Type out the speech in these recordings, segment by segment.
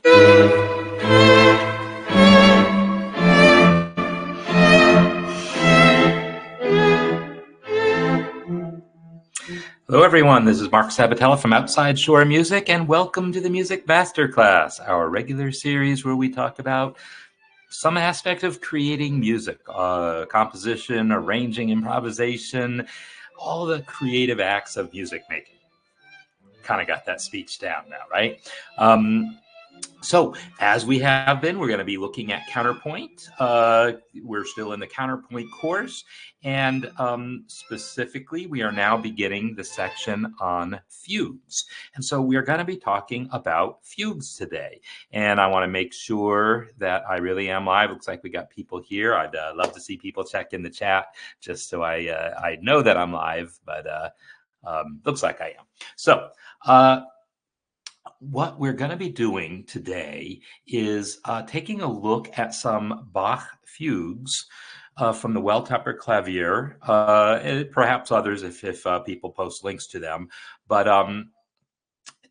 Hello, everyone. This is Marc Sabatella from Outside Shore Music, and welcome to the Music Masterclass, our regular series where we talk about some aspect of creating music, composition, arranging, improvisation, all the creative acts of music making. Kind of got that speech down now, right? So, as we have been, we're going to be looking at counterpoint. We're still in the counterpoint course, and specifically, we are now beginning the section on fugues. And so, we are going to be talking about fugues today. And I want to make sure that I really am live. Looks like we got people here. I'd love to see people check in the chat just so I know that I'm live, but looks like I am. So, what we're going to be doing today is taking a look at some Bach fugues from the Well-Tempered Clavier, and perhaps others if people post links to them. But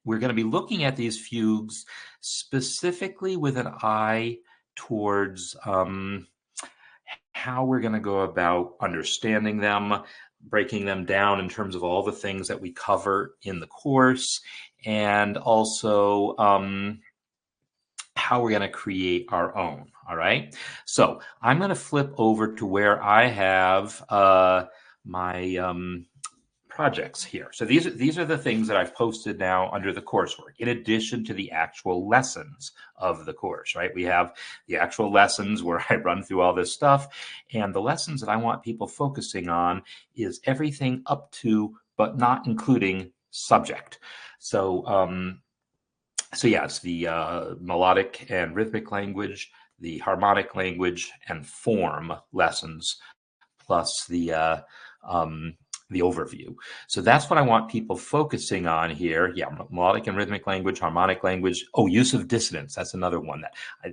we're going to be looking at these fugues specifically with an eye towards how we're going to go about understanding them, breaking them down in terms of all the things that we cover in the course, and also how we're going to create our own. All right. So I'm going to flip over to where I have my projects here. So these are the things that I've posted now under the coursework, in addition to the actual lessons of the course, right? We have the actual lessons where I run through all this stuff, and the lessons that I want people focusing on is everything up to, but not including, subject. So, yeah, it's the melodic and rhythmic language, the harmonic language, and form lessons, plus the overview. So that's what I want people focusing on here. Yeah, melodic and rhythmic language, harmonic language. Oh, use of dissonance. That's another one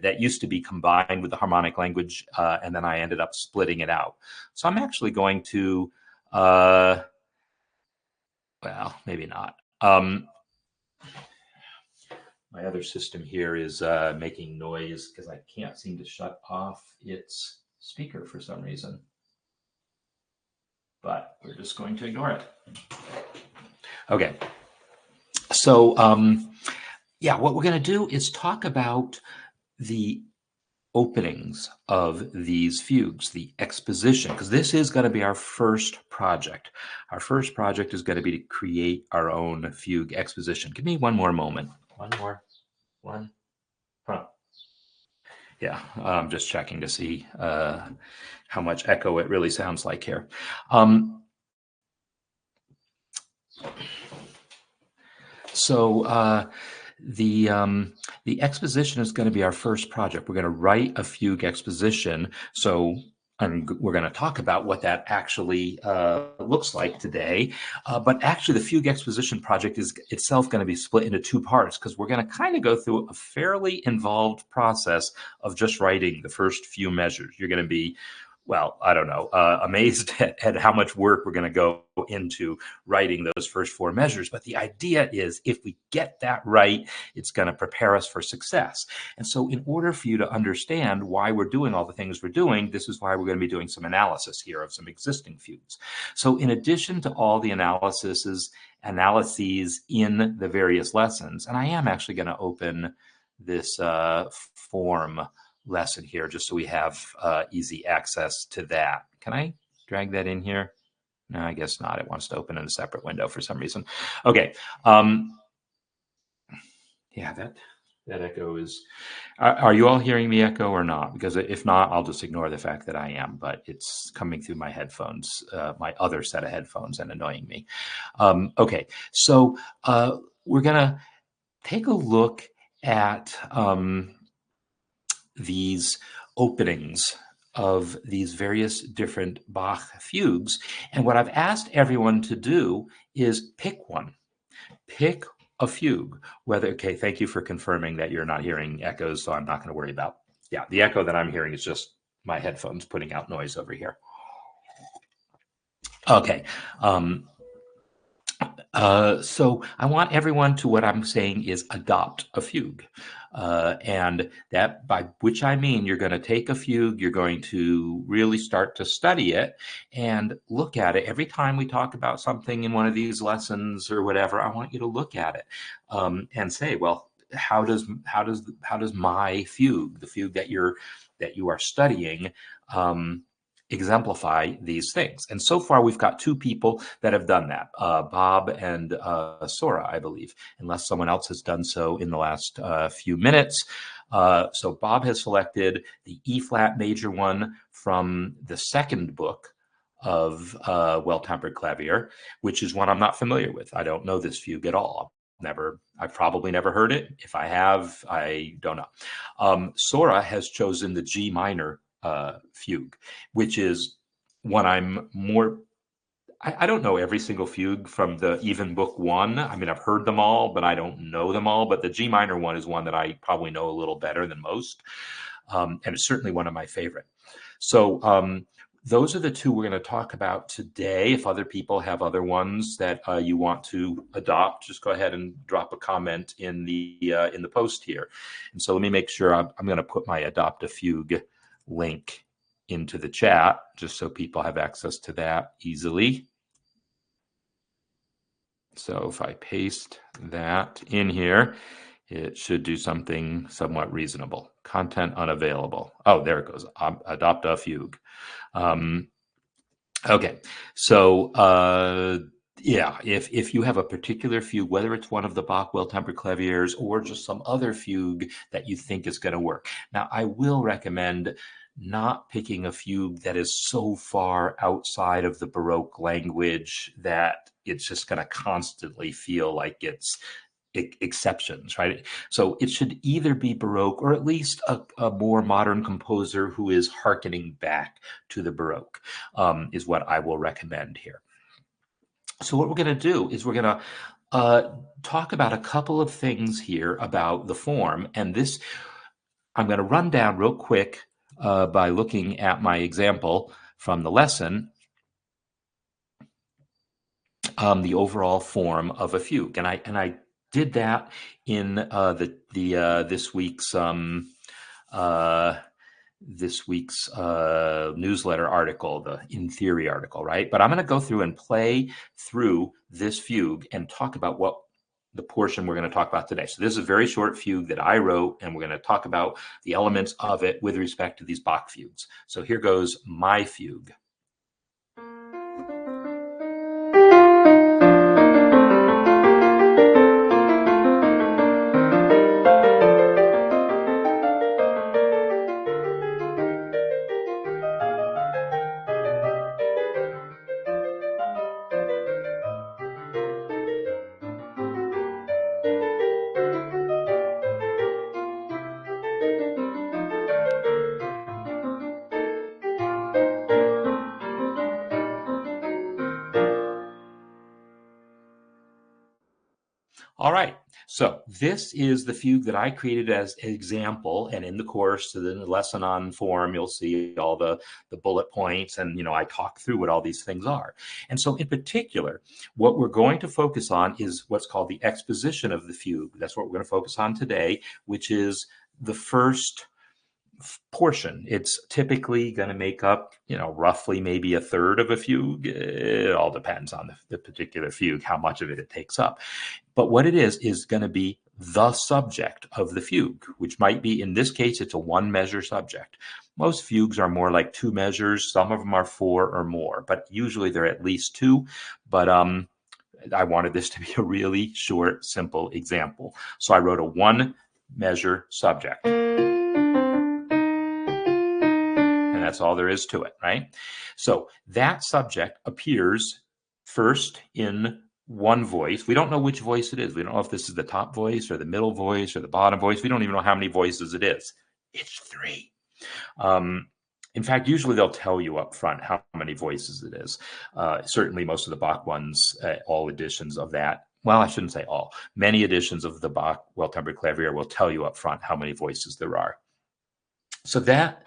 that used to be combined with the harmonic language, and then I ended up splitting it out. So I'm actually going to, well, maybe not. My other system here is making noise because I can't seem to shut off its speaker for some reason. But we're just going to ignore it. Okay. So, yeah, what we're going to do is talk about the openings of these fugues, the exposition, because this is going to be our first project. Our first project is going to be to create our own fugue exposition. Give me one more moment. One. Huh. Yeah, I'm just checking to see how much echo it really sounds like here. So the exposition is going to be our first project. We're going to write a fugue exposition. So we're going to talk about what that actually looks like today. But actually, the fugue exposition project is itself going to be split into two parts, because we're going to kind of go through a fairly involved process of just writing the first few measures. You're going to be, well, I don't know, amazed at how much work we're going to go into writing those first four measures. But the idea is, if we get that right, it's going to prepare us for success. And so in order for you to understand why we're doing all the things we're doing, this is why we're going to be doing some analysis here of some existing fugues. So in addition to all the analyses in the various lessons, and I am actually going to open this form lesson here just so we have easy access to that. Can I drag that in here? No, I guess not. It wants to open in a separate window for some reason. Okay. Yeah, that echo is, are you all hearing the echo or not? Because if not, I'll just ignore the fact that I am, but it's coming through my headphones, my other set of headphones, and annoying me. Okay, so we're gonna take a look at these openings of these various different Bach fugues. And what I've asked everyone to do is pick one. Pick a fugue. Okay, thank you for confirming that you're not hearing echoes, so I'm not going to worry about. Yeah, the echo that I'm hearing is just my headphones putting out noise over here. Okay. So I want everyone to, what I'm saying is, adopt a fugue. And that, by which I mean, you're going to take a fugue, you're going to really start to study it and look at it. Every time we talk about something in one of these lessons or whatever, I want you to look at it and say, well, how does my fugue, the fugue that you are studying, exemplify these things? And so far, we've got two people that have done that, Bob and Sora, I believe, unless someone else has done so in the last few minutes. So Bob has selected the E flat major one from the second book of Well-Tempered Clavier, which is one I'm not familiar with. I don't know this fugue at all. I've probably never heard it. If I have, I don't know. Sora has chosen the G minor fugue, which is one I'm more. I don't know every single fugue from the even book one. I mean, I've heard them all, but I don't know them all. But the G minor one is one that I probably know a little better than most, and it's certainly one of my favorite. So those are the two we're going to talk about today. If other people have other ones that you want to adopt, just go ahead and drop a comment in the post here. And so let me make sure I'm going to put my Adopt a Fugue link into the chat, just so people have access to that easily. So if I paste that in here, it should do something somewhat reasonable. Content unavailable. Oh, there it goes. Adopt a Fugue. Okay, so yeah, if you have a particular fugue, whether it's one of the Bach well-tempered claviers or just some other fugue that you think is going to work. Now, I will recommend not picking a fugue that is so far outside of the Baroque language that it's just going to constantly feel like it's exceptions, right? So it should either be Baroque or at least a more modern composer who is hearkening back to the Baroque, is what I will recommend here. So what we're going to do is we're going to talk about a couple of things here about the form. And this, I'm going to run down real quick by looking at my example from the lesson, the overall form of a fugue. And I did that in this week's newsletter article, the In Theory article, right? But I'm going to go through and play through this fugue and talk about what the portion we're going to talk about today. So this is a very short fugue that I wrote, and we're going to talk about the elements of it with respect to these Bach fugues. So here goes my fugue. All right, so this is the fugue that I created as an example, and in the course, in the lesson on form, you'll see all the bullet points, and I talk through what all these things are. And so in particular, what we're going to focus on is what's called the exposition of the fugue. That's what we're going to focus on today, which is the first portion. It's typically going to make up, roughly maybe a third of a fugue. It all depends on the particular fugue, how much of it takes up. But what it is going to be the subject of the fugue, which might be, in this case, it's a one measure subject. Most fugues are more like two measures. Some of them are four or more, but usually they're at least two. But I wanted this to be a really short, simple example. So I wrote a one measure subject. And that's all there is to it, right? So that subject appears first in one voice. We don't know which voice it is. We don't know if this is the top voice or the middle voice or the bottom voice. We don't even know how many voices it is. It's three. In fact, usually they'll tell you up front how many voices it is. Certainly most of the Bach ones, all editions of that. Well, I shouldn't say all. Many editions of the Bach Well-Tempered Clavier will tell you up front how many voices there are. So that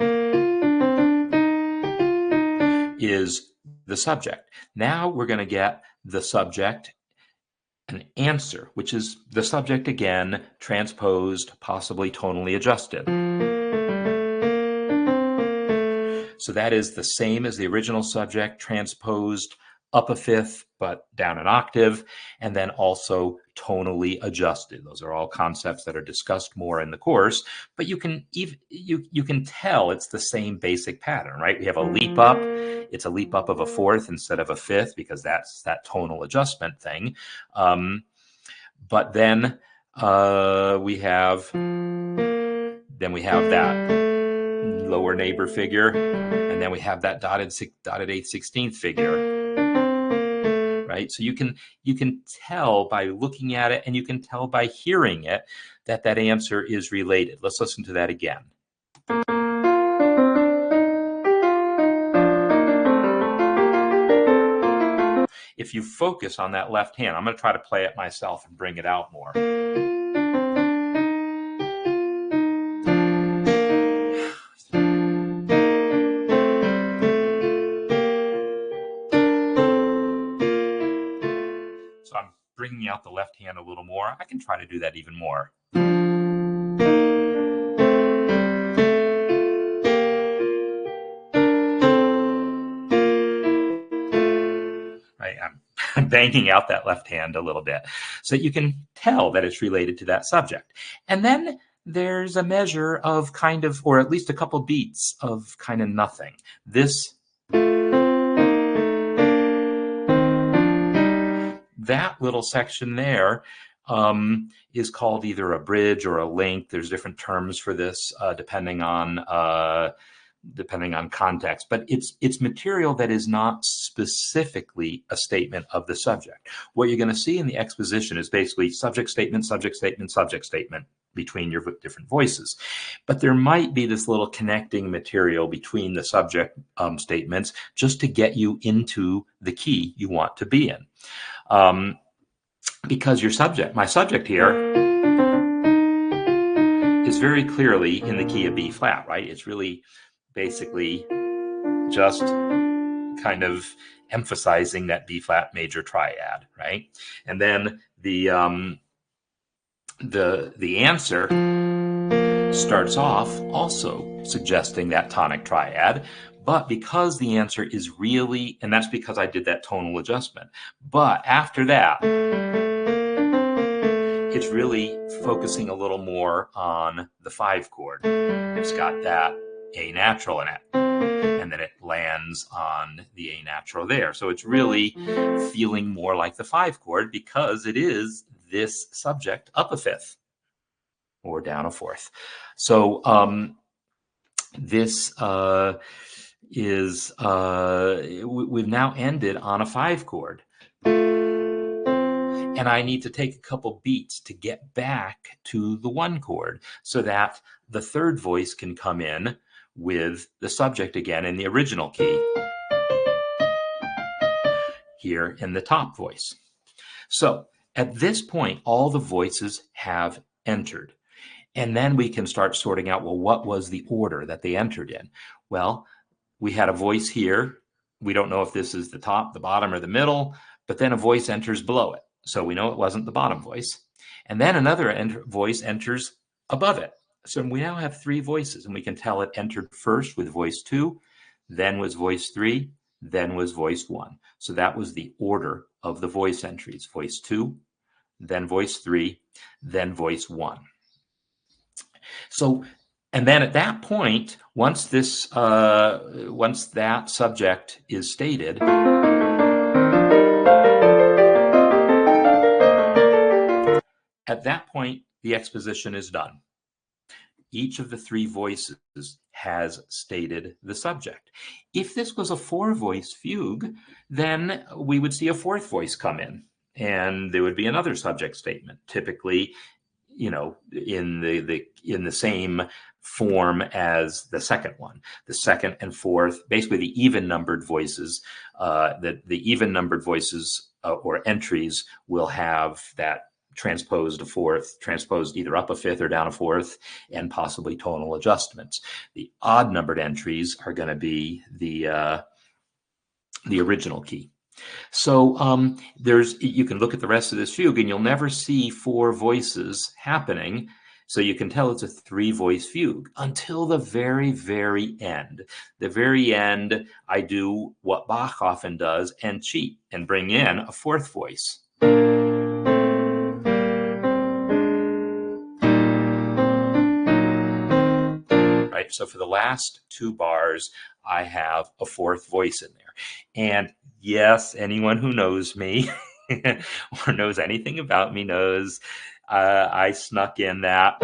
is the subject. Now we're going to get the subject an answer, which is the subject again, transposed, possibly tonally adjusted. So that is the same as the original subject, transposed up a fifth, but down an octave, and then also tonally adjusted. Those are all concepts that are discussed more in the course, but you can tell it's the same basic pattern, right? We have a leap up. It's a leap up of a fourth instead of a fifth because that's that tonal adjustment thing. But then we have that lower neighbor figure, and then we have that dotted 8/16 figure, right? So you can tell by looking at it, and you can tell by hearing it that that answer is related. Let's listen to that again. If you focus on that left hand, I'm going to try to play it myself and bring it out more. So I'm bringing out the left hand a little more. I can try to do that even more. Right, I'm banging out that left hand a little bit so you can tell that it's related to that subject. And then there's a measure of kind of, or at least a couple beats of kind of nothing. That little section there is called either a bridge or a link. There's different terms for this depending on context, but it's material that is not specifically a statement of the subject. What you're going to see in the exposition is basically subject statement, subject statement, subject statement between your different voices. But there might be this little connecting material between the subject statements just to get you into the key you want to be in. Because my subject here is very clearly in the key of B flat, right? It's really basically just kind of emphasizing that B flat major triad, right? And then the answer starts off also suggesting that tonic triad, but because the answer is really, and that's because I did that tonal adjustment, but after that, it's really focusing a little more on the 5 chord. It's got that A natural in it, and then it lands on the A natural there. So it's really feeling more like the 5 chord because it is this subject up a fifth or down a fourth. So this is, we've now ended on a 5 chord. And I need to take a couple beats to get back to the 1 chord so that the third voice can come in with the subject again in the original key here in the top voice. So at this point, all the voices have entered. And then we can start sorting out, well, what was the order that they entered in? Well, we had a voice here. We don't know if this is the top, the bottom, or the middle, but then a voice enters below it. So we know it wasn't the bottom voice. And then another voice enters above it. So we now have 3 voices, and we can tell it entered first with voice 2, then was voice 3, then was voice 1. So that was the order of the voice entries. Voice 2, then voice 3, then voice 1. So, and then at that point, once that subject is stated, at that point, the exposition is done. Each of the 3 voices has stated the subject. If this was a 4-voice fugue, then we would see a 4th voice come in, and there would be another subject statement, typically, in the same form as the second one. The second and fourth, basically the even-numbered voices, the even-numbered voices or entries will have that transposed a fourth, transposed either up a fifth or down a fourth, and possibly tonal adjustments. The odd numbered entries are going to be the original key. So you can look at the rest of this fugue and you'll never see four voices happening. So you can tell it's a three-voice fugue until the very, very end. The very end, I do what Bach often does and cheat and bring in a fourth voice. Right? So for the last two bars, I have a fourth voice in there. And yes, anyone who knows me or knows anything about me knows I snuck in that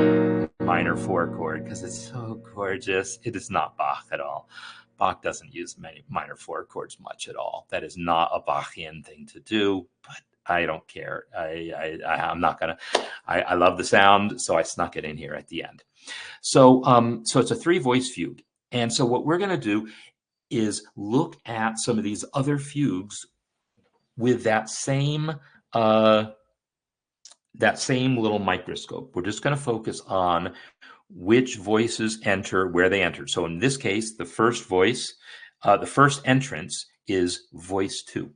minor four chord because it's so gorgeous. It is not Bach at all. Bach doesn't use many minor four chords much at all. That is not a Bachian thing to do, but I don't care. I'm not gonna. I love the sound, so I snuck it in here at the end. So so it's a three-voice fugue, and so what we're going to do is look at some of these other fugues with that same little microscope. We're just going to focus on which voices enter where they enter. So in this case, the first voice, the first entrance is voice 2,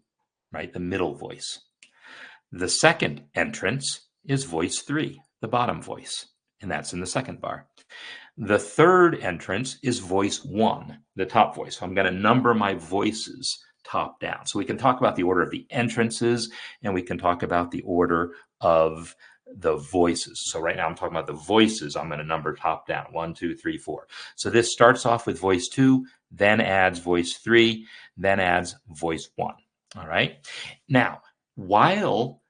right? The middle voice. The second entrance is voice 3, the bottom voice, and that's in the second bar. The third entrance is voice 1, the top voice. So I'm going to number my voices top down. So we can talk about the order of the entrances, and we can talk about the order of the voices. So right now I'm talking about the voices. I'm going to number top down, 1, 2, 3, 4. So this starts off with voice 2, then adds voice 3, then adds voice 1. All right. Now, while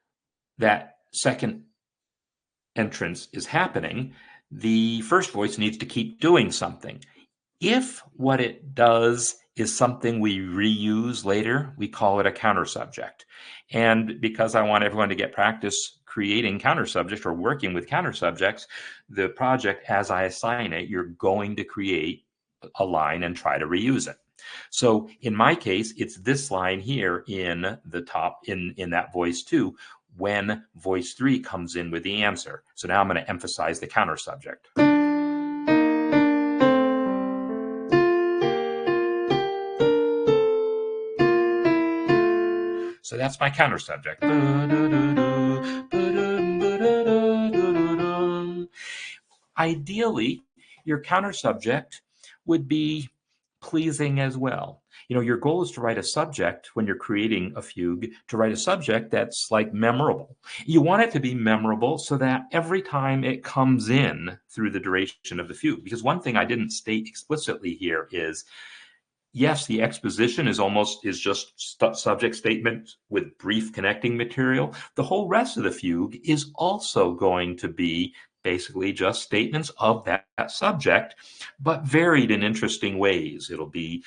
that second entrance is happening, the first voice needs to keep doing something. If what it does is something we reuse later, we call it a counter subject. And because I want everyone to get practice creating counter subjects or working with counter subjects, the project, as I assign it, you're going to create a line and try to reuse it. So in my case, it's this line here in the top, in that voice 2, when voice 3 comes in with the answer. So now I'm going to emphasize the counter subject. So that's my counter subject. Ideally, your counter subject would be pleasing as well. You know, your goal is to write a subject when you're creating a fugue, to write a subject that's like memorable. You want it to be memorable so that every time it comes in through the duration of the fugue, because one thing I didn't state explicitly here is, yes, the exposition is just subject statement with brief connecting material. The whole rest of the fugue is also going to be basically just statements of that subject, but varied in interesting ways. It'll be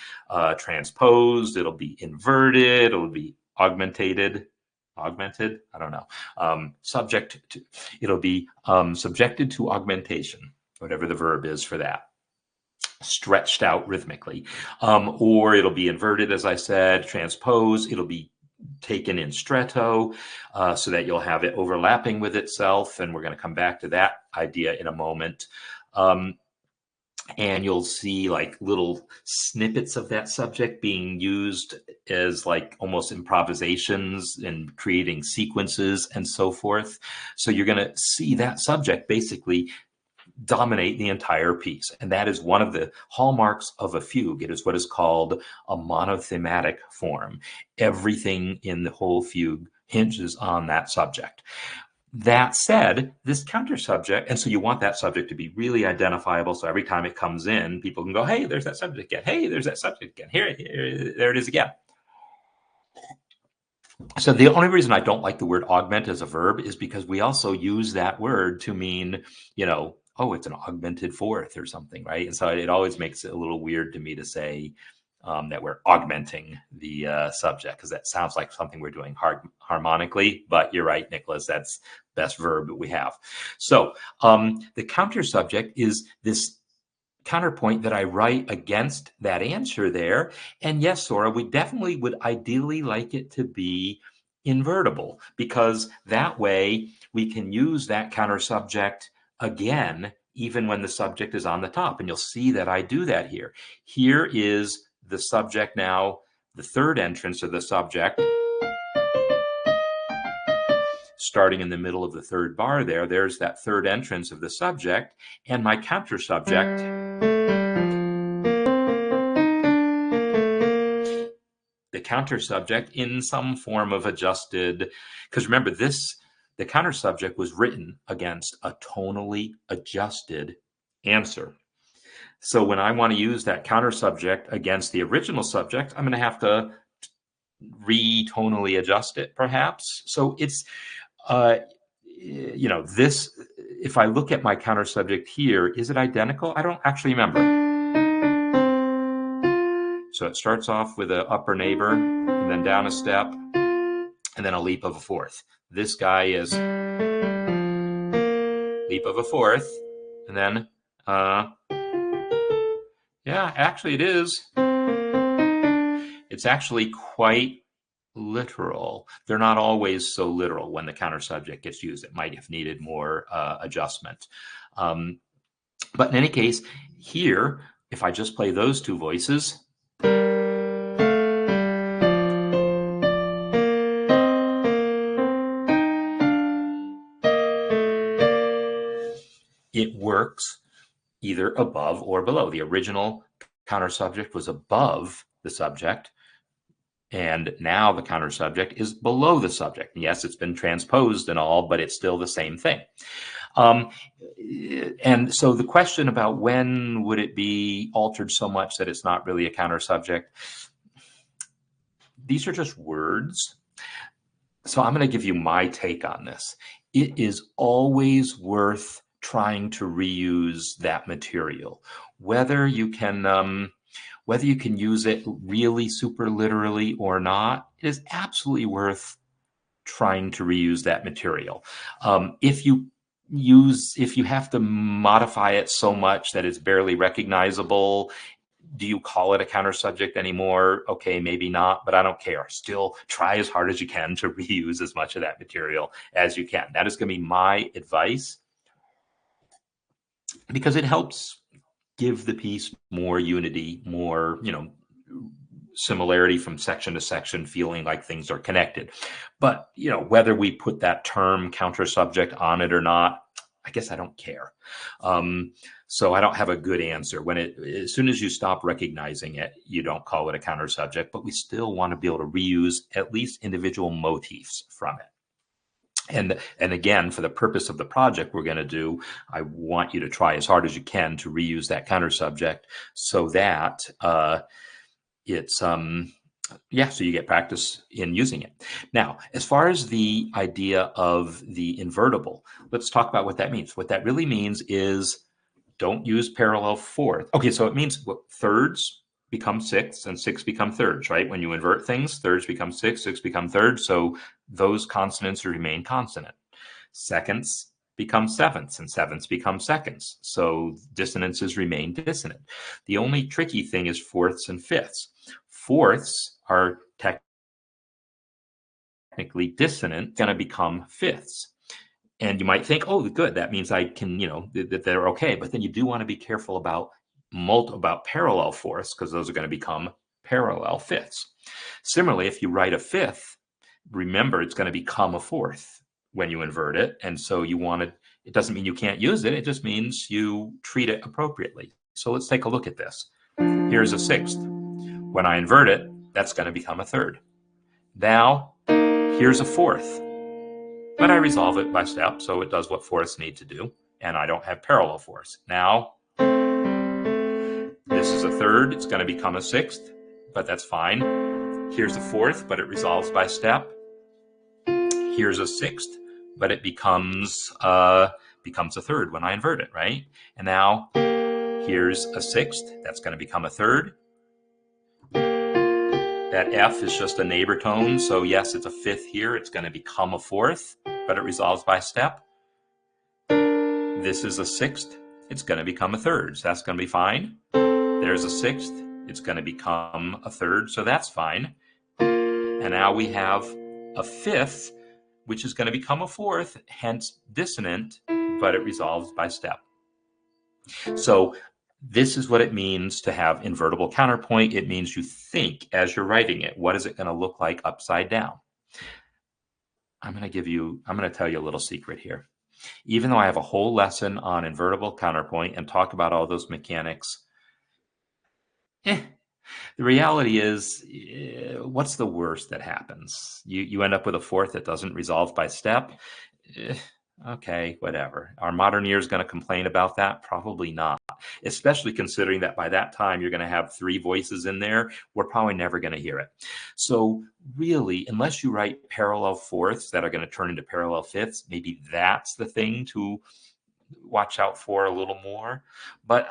transposed, it'll be inverted, it'll be augmented, I don't know, it'll be subjected to augmentation, whatever the verb is for that, stretched out rhythmically, or it'll be inverted, as I said, transposed, it'll be taken in stretto, so that you'll have it overlapping with itself, and we're going to come back to that idea in a moment. And you'll see like little snippets of that subject being used as like almost improvisations and creating sequences and so forth. So you're going to see that subject basically dominate the entire piece. And that is one of the hallmarks of a fugue. It is what is called a monothematic form. Everything in the whole fugue hinges on that subject. That said, this counter subject, and so you want that subject to be really identifiable, so every time it comes in, people can go, hey, there's that subject again. Hey, there's that subject again. Here, there it is again. So the only reason I don't like the word augment as a verb is because we also use that word to mean, you know, oh, it's an augmented fourth or something, right? And so it always makes it a little weird to me to say that we're augmenting the subject, because that sounds like something we're doing harmonically. But you're right, Nicholas, that's the best verb that we have. So the counter subject is this counterpoint that I write against that answer there. And yes, Sora, we definitely would ideally like it to be invertible, because that way we can use that counter subject again, even when the subject is on the top. And you'll see that I do that here. Here is the subject now, the third entrance of the subject. starting in the middle of the third bar there, there's that third entrance of the subject, and my counter subject, the counter subject in some form of adjusted, because remember the counter subject was written against a tonally adjusted answer. So when I want to use that counter subject against the original subject, I'm going to have to re-tonally adjust it, perhaps. So it's, this, if I look at my counter subject here, is it identical? I don't actually remember. So it starts off with an upper neighbor, and then down a step, and then a leap of a fourth. This guy is leap of a fourth, and then, yeah, actually it is. It's actually quite literal. They're not always so literal when the counter subject gets used. It might have needed more adjustment. But in any case, here, if I just play those two voices, it works either above or below. The original counter subject was above the subject, and now the counter subject is below the subject. Yes, it's been transposed and all, but it's still the same thing. And so the question about when would it be altered so much that it's not really a counter subject, these are just words. So I'm going to give you my take on this. It is always worth trying to reuse that material, whether you can use it really super literally or not. It is absolutely worth trying to reuse that material. If you have to modify it so much that it's barely recognizable, do you call it a counter subject anymore? Okay, maybe not, but I don't care. Still try as hard as you can to reuse as much of that material as you can. That is going to be my advice, because it helps give the piece more unity, more, similarity from section to section, feeling like things are connected. But, whether we put that term counter subject on it or not, I guess I don't care. So I don't have a good answer. As soon as you stop recognizing it, you don't call it a counter subject, but we still want to be able to reuse at least individual motifs from it. And again, for the purpose of the project we're going to do, I want you to try as hard as you can to reuse that counter subject so that so you get practice in using it. Now, as far as the idea of the invertible, let's talk about what that means. What that really means is don't use parallel fourth. Okay, so it means thirds become sixths and sixths become thirds, right? When you invert things, thirds become sixths, sixths become thirds. So those consonants remain consonant. Seconds become sevenths and sevenths become seconds. So dissonances remain dissonant. The only tricky thing is fourths and fifths. Fourths are technically dissonant, going to become fifths. And you might think, oh, good, that means I can, that they're okay. But then you do want to be careful about parallel fourths, because those are going to become parallel fifths. Similarly, if you write a fifth, remember it's going to become a fourth when you invert it. And so it doesn't mean you can't use it. It just means you treat it appropriately. So let's take a look at this. Here's a sixth. When I invert it, that's going to become a third. Now, here's a fourth. But I resolve it by step, so it does what fourths need to do, and I don't have parallel fourths. Now, this is a third. It's going to become a sixth, but that's fine. Here's a fourth, but it resolves by step. Here's a sixth, but it becomes a third when I invert it, right? And now, here's a sixth. That's going to become a third. That F is just a neighbor tone, so yes, it's a fifth here. It's going to become a fourth, but it resolves by step. This is a sixth. It's going to become a third, so that's going to be fine. There's a sixth. It's going to become a third, so that's fine. And now we have a fifth, which is going to become a fourth, hence dissonant, but it resolves by step. So this is what it means to have invertible counterpoint. It means you think as you're writing it, what is it going to look like upside down? I'm going to tell you a little secret here. Even though I have a whole lesson on invertible counterpoint and talk about all those mechanics, the reality is, what's the worst that happens? You end up with a fourth that doesn't resolve by step. Okay, whatever. Are modern ears going to complain about that? Probably not, especially considering that by that time you're going to have three voices in there. We're probably never going to hear it. So really, unless you write parallel fourths that are going to turn into parallel fifths, maybe that's the thing to watch out for a little more. But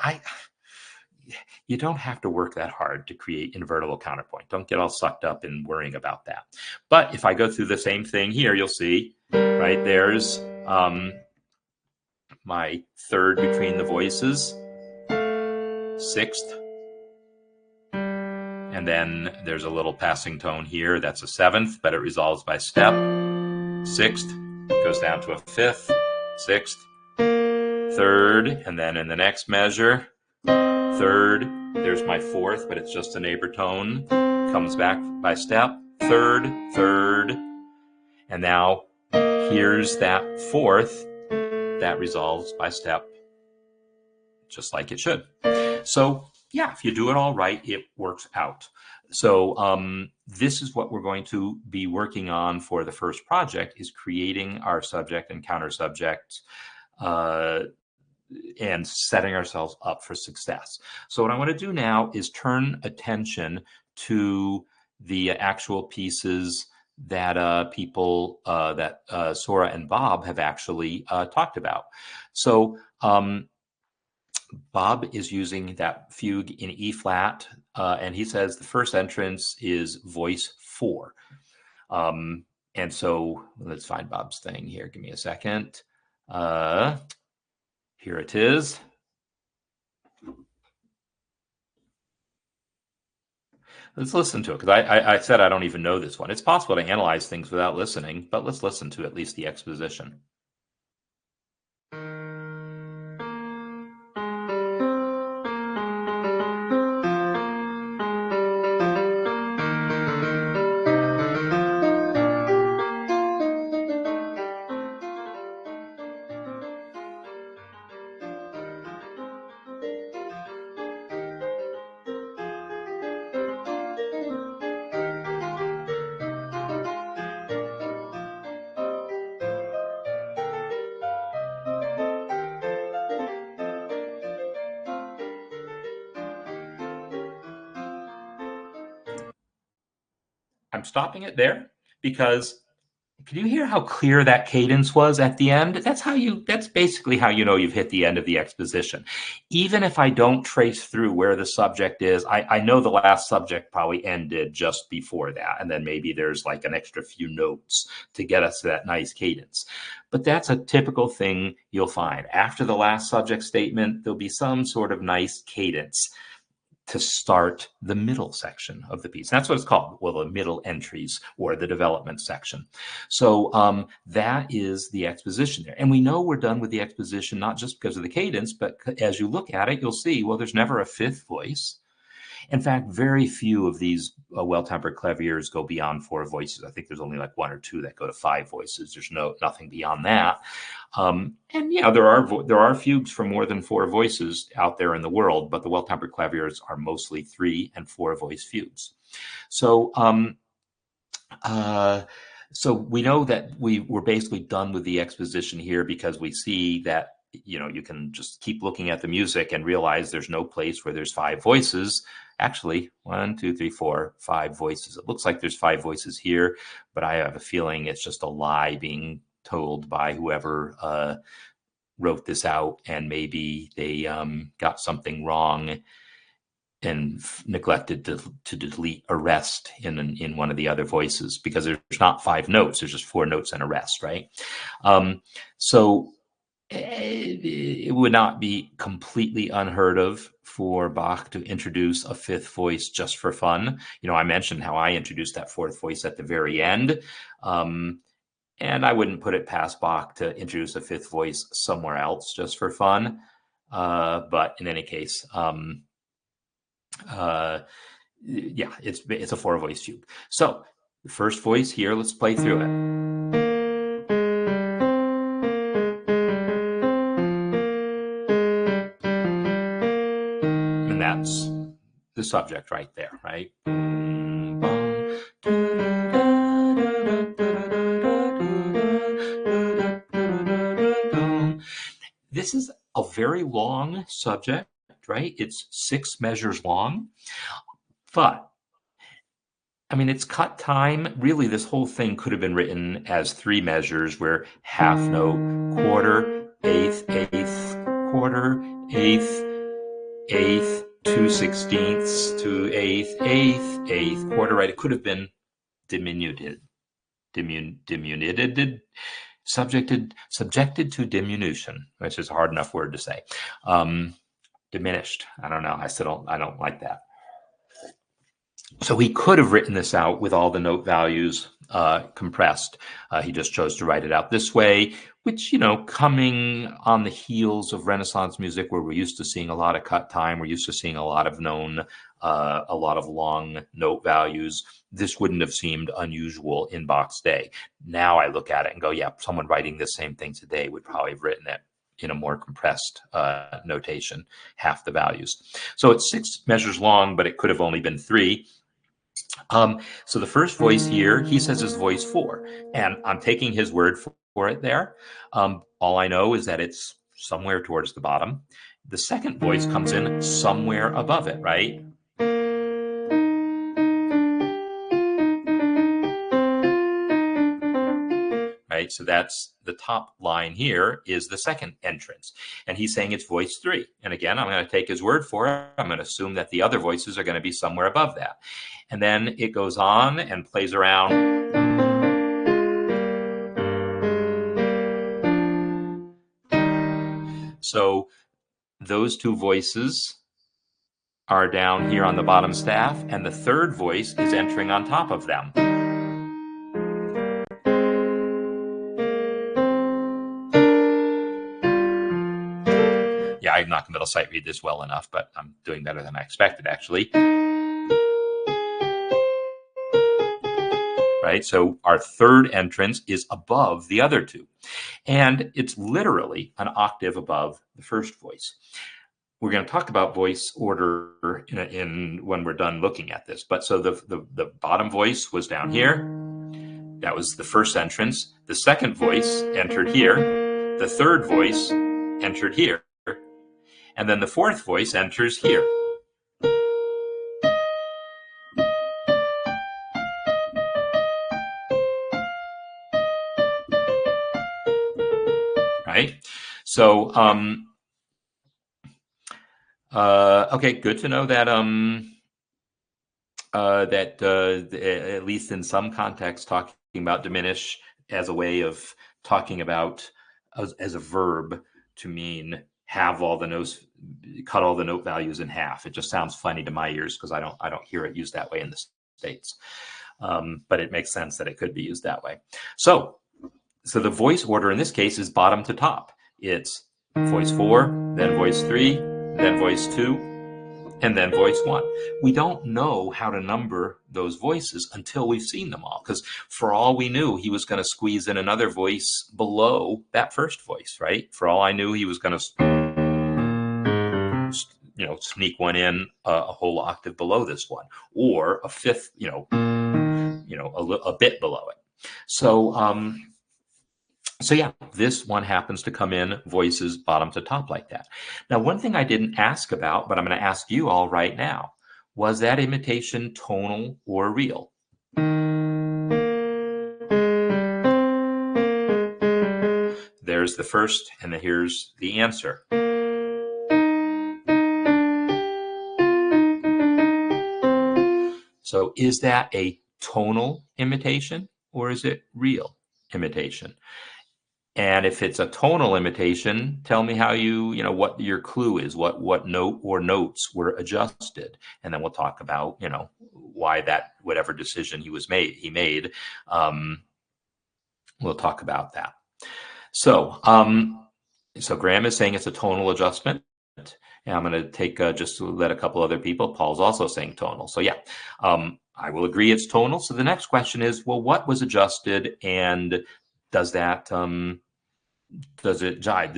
you don't have to work that hard to create invertible counterpoint. Don't get all sucked up in worrying about that. But if I go through the same thing here, you'll see, right, there's my third between the voices, sixth, and then there's a little passing tone here. That's a seventh, but it resolves by step. Sixth, goes down to a fifth, sixth, third, and then in the next measure, third, there's my fourth, but it's just a neighbor tone, comes back by step, third, third, and now here's that fourth that resolves by step, just like it should. So yeah, if you do it all right, it works out. So this is what we're going to be working on for the first project, is creating our subject and counter subjects and setting ourselves up for success. So what I want to do now is turn attention to the actual pieces that people, that Sora and Bob have actually talked about. So Bob is using that fugue in E flat, and he says the first entrance is voice 4. And so let's find Bob's thing here. Give me a second. Here it is. Let's listen to it, because I said I don't even know this one. It's possible to analyze things without listening, but let's listen to at least the exposition. I'm stopping it there because can you hear how clear that cadence was at the end? That's basically how you know you've hit the end of the exposition. Even if I don't trace through where the subject is, I know the last subject probably ended just before that. And then maybe there's like an extra few notes to get us to that nice cadence. But that's a typical thing you'll find. After the last subject statement, there'll be some sort of nice cadence to start the middle section of the piece. That's what it's called, well, the middle entries or the development section. So that is the exposition there. And we know we're done with the exposition, not just because of the cadence, but as you look at it, you'll see, well, there's never a fifth voice. In fact, very few of these well-tempered claviers go beyond 4 voices. I think there's only like 1 or 2 that go to 5 voices. There's nothing beyond that. And yeah, there are fugues for more than 4 voices out there in the world, but the well-tempered claviers are mostly 3 and 4 voice fugues. So so we know that we're basically done with the exposition here, because we see that, you know, you can just keep looking at the music and realize there's no place where there's 5 voices. Actually, 1, 2, 3, 4, 5 voices. It looks like there's 5 voices here, but I have a feeling it's just a lie being told by whoever wrote this out, and maybe they got something wrong and neglected to delete a rest in one of the other voices, because there's not 5 notes. There's just 4 notes and a rest, right? So it would not be completely unheard of for Bach to introduce a 5th voice just for fun. You know, I mentioned how I introduced that 4th voice at the very end. And I wouldn't put it past Bach to introduce a 5th voice somewhere else just for fun. But in any case, yeah, it's a 4 voice fugue. So the first voice here, let's play through it. the subject right there, right? This is a very long subject, right? It's 6 measures long, but I mean, it's cut time. Really, this whole thing could have been written as 3 measures where half note, quarter, eighth, eighth, quarter, eighth, eighth, 2/16 to eighth, eighth, eighth, quarter, right? It could have been diminuted, subjected to diminution, which is a hard enough word to say. Diminished. I don't know. I don't like that. So he could have written this out with all the note values compressed. He just chose to write it out this way, which, coming on the heels of Renaissance music, where we're used to seeing a lot of cut time, we're used to seeing a lot of a lot of long note values. This wouldn't have seemed unusual in Bach's day. Now I look at it and go, yeah, someone writing the same thing today would probably have written it in a more compressed notation, half the values. So it's 6 measures long, but it could have only been 3. So the first voice here, he says is voice 4, and I'm taking his word for it there. All I know is that it's somewhere towards the bottom. The second voice comes in somewhere above it, right? Right, so that's the top line here is the second entrance, and he's saying it's voice 3. And again, I'm going to take his word for it. I'm going to assume that the other voices are going to be somewhere above that. And then it goes on and plays around. So those 2 voices are down here on the bottom staff, and the third voice is entering on top of them. Yeah, I'm not going to be able to sight read this well enough, but I'm doing better than I expected, actually. Right, so our third entrance is above the other 2. And it's literally an octave above the first voice. We're going to talk about voice order in when we're done looking at this. But so the bottom voice was down here. That was the first entrance. The second voice entered here. The third voice entered here. And then the fourth voice enters here. Right? So, okay, good to know that at least in some context, talking about diminish as a way of talking about as a verb to mean have all the notes, cut all the note values in half. It just sounds funny to my ears because I don't hear it used that way in the States. But it makes sense that it could be used that way. So the voice order in this case is bottom to top. It's voice 4, then voice 3, then voice 2, and then voice 1. We don't know how to number those voices until we've seen them all, because for all we knew, he was going to squeeze in another voice below that first voice, right? For all I knew, he was going to sneak one in a whole octave below this one, or a fifth, a bit below it. So yeah, this one happens to come in voices bottom to top like that. Now, one thing I didn't ask about, but I'm going to ask you all right now, was that imitation tonal or real? There's the first, and here's the answer. So is that a tonal imitation or is it real imitation? And if it's a tonal imitation, tell me how what your clue is, what note or notes were adjusted. And then we'll talk about, why that, whatever decision he made. We'll talk about that. So Graham is saying it's a tonal adjustment. And I'm going to take just to let a couple other people. Paul's also saying tonal. So yeah, I will agree it's tonal. So the next question is, well, what was adjusted, and does that does it jive?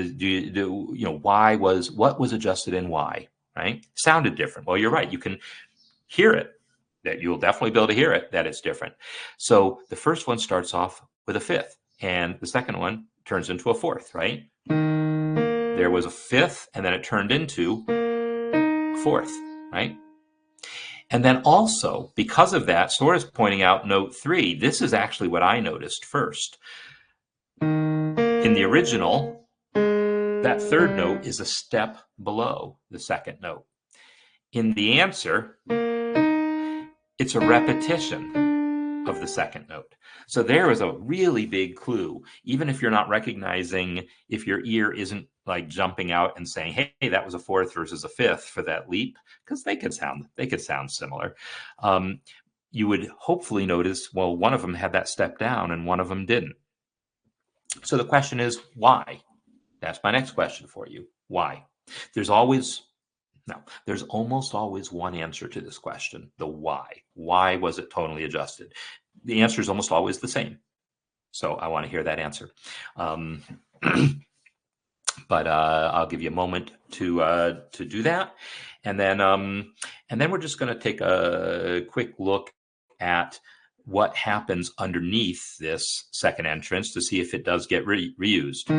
What was adjusted and why? Right? Sounded different. Well, you're right. You can hear it, that you'll definitely be able to hear it, that it's different. So the first one starts off with a fifth, and the second one turns into a fourth, right? There was a fifth, and then it turned into a fourth, right? And then also, because of that, Sora's pointing out note 3. This is actually what I noticed first. In the original, that third note is a step below the second note. In the answer, it's a repetition of the second note. So there is a really big clue, even if you're not recognizing, if your ear isn't like jumping out and saying, hey, that was a fourth versus a fifth for that leap, because they could sound similar. You would hopefully notice, well, one of them had that step down and one of them didn't. So the question is, why? That's my next question for you. Why? There's almost always one answer to this question, the why. Why was it tonally adjusted? The answer is almost always the same. So I want to hear that answer. But I'll give you a moment to do that. And then we're just going to take a quick look at what happens underneath this second entrance to see if it does get reused.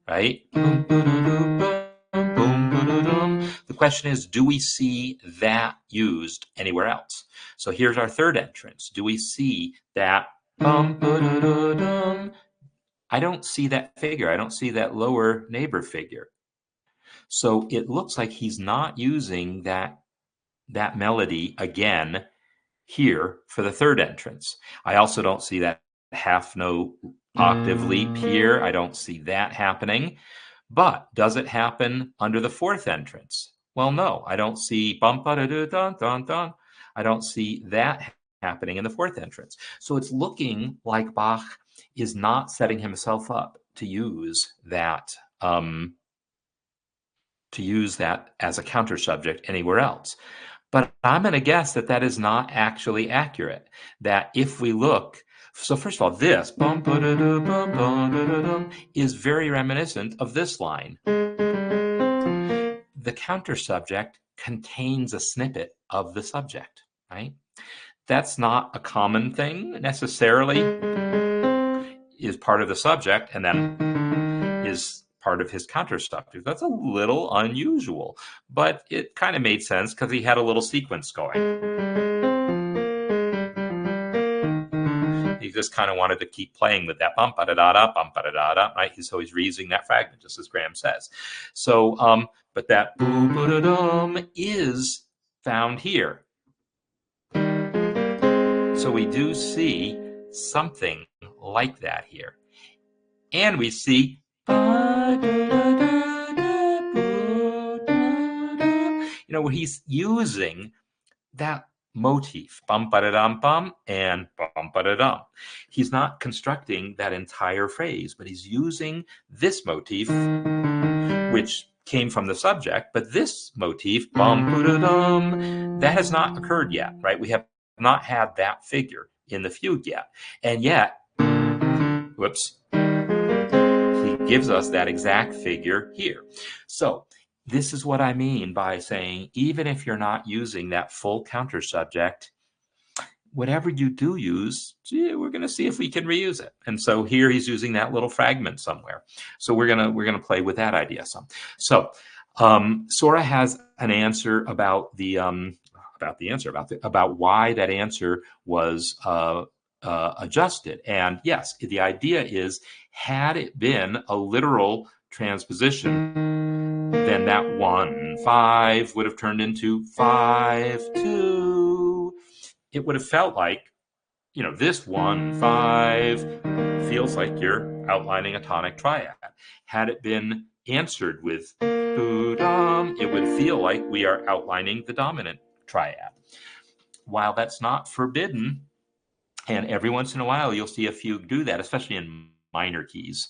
Right? The question is, do we see that used anywhere else? So here's our third entrance. Do we see that? I don't see that figure. I don't see that lower neighbor figure. So it looks like he's not using that melody again here for the third entrance. I also don't see that half note octave leap here. I don't see that happening. But does it happen under the fourth entrance? Well, no, I don't see bum ba da dun dun dun. I don't see that happening in the fourth entrance. So it's looking like Bach is not setting himself up to use that as a counter subject anywhere else. But I'm going to guess that that is not actually accurate. That if we look, so first of all, this is very reminiscent of this line. The counter subject contains a snippet of the subject, right? That's not a common thing necessarily. Is part of the subject and then is part of his counter subject. That's a little unusual, but it kind of made sense because he had a little sequence going. He just kind of wanted to keep playing with that bump, ba-da-da-da, right? So he's reusing that fragment, just as Graham says. So, but that boo-ba-da-dum is found here. So we do see something like that here. And we see where he's using that motif, bum ba da dum bum and bum ba da dum. He's not constructing that entire phrase, but he's using this motif, which came from the subject. But this motif, bum ba da dum, that has not occurred yet, right? We have not had that figure in the fugue yet, and yet, whoops. He gives us that exact figure here. So this is what I mean by saying, even if you're not using that full counter subject, whatever you do use, we're going to see if we can reuse it. And so here he's using that little fragment somewhere. So we're gonna play with that idea some. So Sora has an answer about about why that answer was adjusted. And yes, the idea is, had it been a literal transposition, then that 1-5 would have turned into 5-2. It would have felt like, this 1-5 feels like you're outlining a tonic triad. Had it been answered with doo-dum, it would feel like we are outlining the dominant triad. While that's not forbidden, and every once in a while you'll see a fugue do that, especially in minor keys.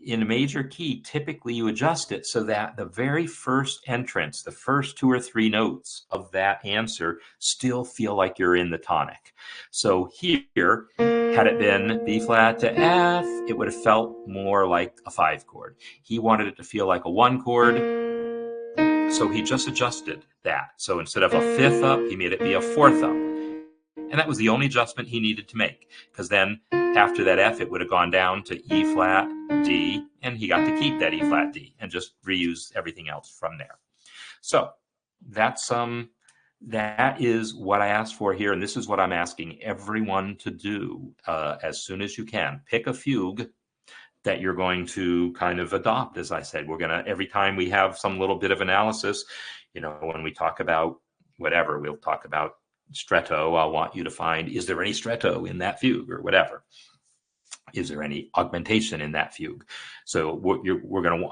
In a major key, typically you adjust it so that the very first entrance, the first 2 or 3 notes of that answer still feel like you're in the tonic. So here, had it been B flat to F, it would have felt more like a 5 chord. He wanted it to feel like a 1 chord. So he just adjusted that. So instead of a fifth up, he made it be a fourth up. And that was the only adjustment he needed to make, because then after that F, it would have gone down to E flat, D, and he got to keep that E flat, D, and just reuse everything else from there. So that's that is what I asked for here, and this is what I'm asking everyone to do as soon as you can. Pick a fugue that you're going to kind of adopt. As I said, we're going to, every time we have some little bit of analysis, when we talk about whatever, we'll talk about stretto. I'll want you to find, is there any stretto in that fugue or whatever? Is there any augmentation in that fugue? So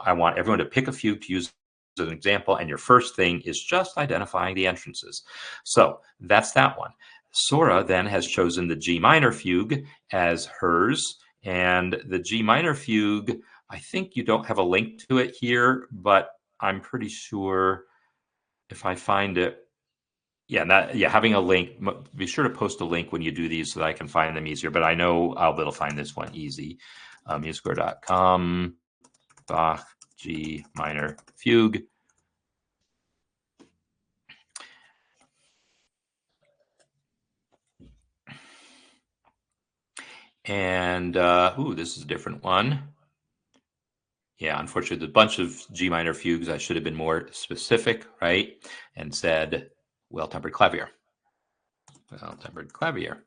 I want everyone to pick a fugue to use as an example, and your first thing is just identifying the entrances. So that's that one. Sora then has chosen the G minor fugue as hers, and the G minor fugue, I think you don't have a link to it here, but I'm pretty sure if I find it, having a link, be sure to post a link when you do these so that I can find them easier, but I know I'll be able to find this one easy. Musiccore.com, Bach, G minor fugue. And, this is a different one. Yeah, unfortunately, there's a bunch of G minor fugues. I should have been more specific, right? And said, well-tempered clavier. Well-tempered clavier.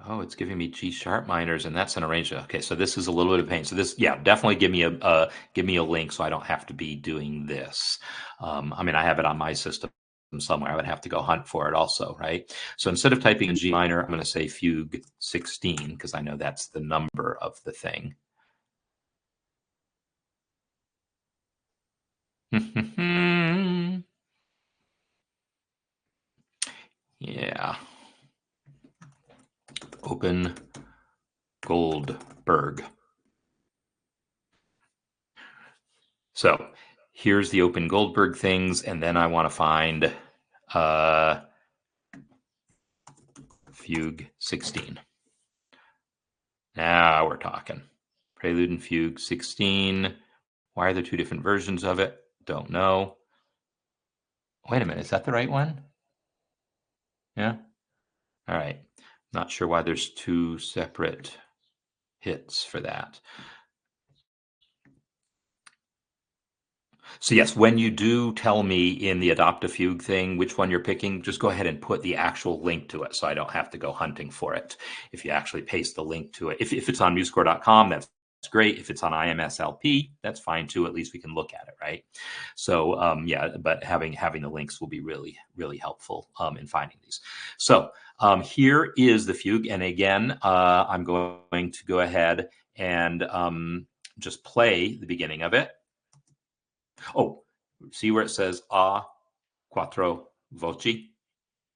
Oh, it's giving me G sharp minors, and that's an arrangement. Okay, so this is a little bit of pain. So this, definitely give me a link so I don't have to be doing this. I have it on my system somewhere. I would have to go hunt for it also, right? So instead of typing in G minor, I'm going to say fugue 16 because I know that's the number of the thing. Yeah. Open Goldberg. So here's the open Goldberg things, and then I want to find fugue 16. Now we're talking. Prelude and fugue 16. Why are there two different versions of it? Don't know. Wait a minute, is that the right one? Yeah? All right. Not sure why there's two separate hits for that. So yes, when you do tell me in the adopt a fugue thing which one you're picking, just go ahead and put the actual link to it so I don't have to go hunting for it. If you actually paste the link to it. If it's on musiccore.com, that's great. If it's on IMSLP, that's fine too. At least we can look at it, right? So but having the links will be really, really helpful in finding these. So here is the fugue. And again, I'm going to go ahead and just play the beginning of it. Oh, see where it says a quattro voci?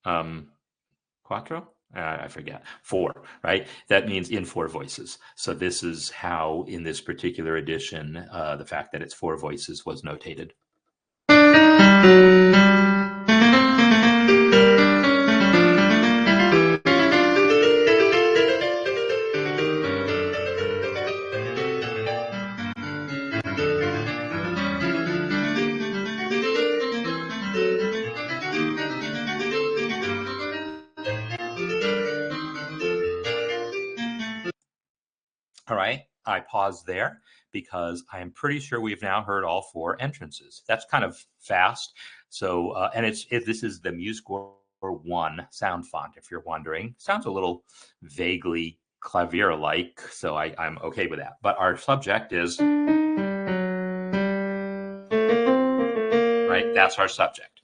Quattro? I forget. 4, right? That means in 4 voices. So this is how, in this particular edition, the fact that it's 4 voices was notated. All right, I pause there because I am pretty sure we've now heard all 4 entrances. That's kind of fast. So, and this is the MuseScore 1 sound font, if you're wondering. Sounds a little vaguely clavier-like, so I'm okay with that. But our subject is, right, that's our subject.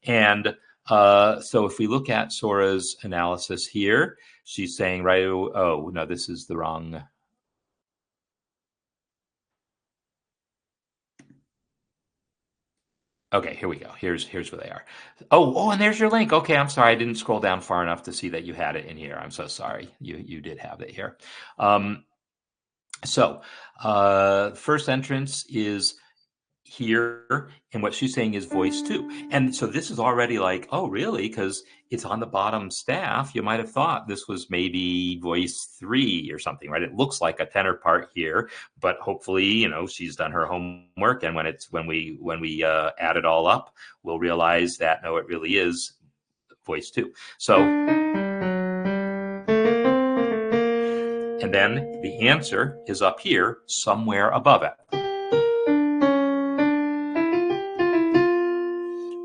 And so if we look at Sora's analysis here, she's saying, right, oh, no, this is the wrong. Okay, here we go. Here's where they are. Oh, and there's your link. Okay, I'm sorry. I didn't scroll down far enough to see that you had it in here. I'm so sorry. You did have it here. So first entrance is here, and what she's saying is voice 2. And so this is already like, oh, really? Because it's on the bottom staff. You might have thought this was maybe voice 3 or something, right? It looks like a tenor part here, but hopefully, you know, she's done her homework. And when we add it all up, we'll realize that no, it really is voice 2. So, and then the answer is up here somewhere above it.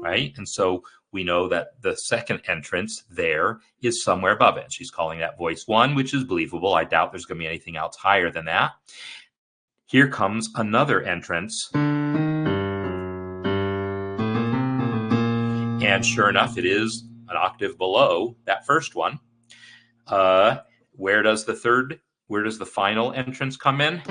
Right? And so we know that the second entrance there is somewhere above it. She's calling that voice 1, which is believable. I doubt there's going to be anything else higher than that. Here comes another entrance. And sure enough, it is an octave below that first one. Where does the final entrance come in?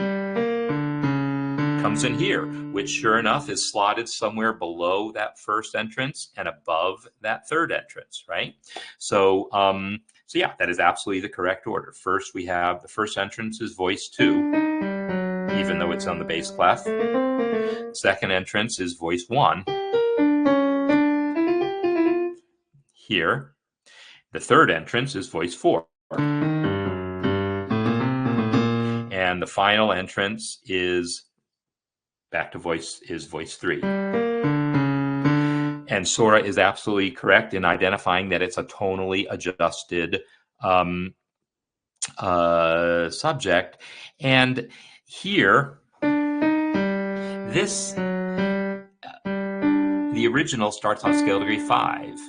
Comes in here, which sure enough is slotted somewhere below that first entrance and above that third entrance, right? So, so yeah, that is absolutely the correct order. First, we have the first entrance is voice 2, even though it's on the bass clef. Second entrance is voice 1 here. The third entrance is voice 4. And the final entrance is back to voice 3. And Sora is absolutely correct in identifying that it's a tonally adjusted subject. And here, the original starts on scale degree 5.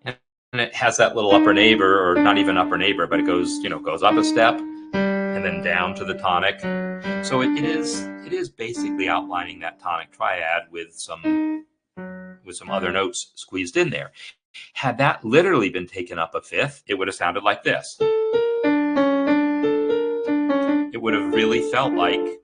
And it has that little upper neighbor, or not even upper neighbor, but it goes up a step and then down to the tonic. So it is basically outlining that tonic triad with some other notes squeezed in there. Had that literally been taken up a fifth, it would have sounded like this. It would have really felt like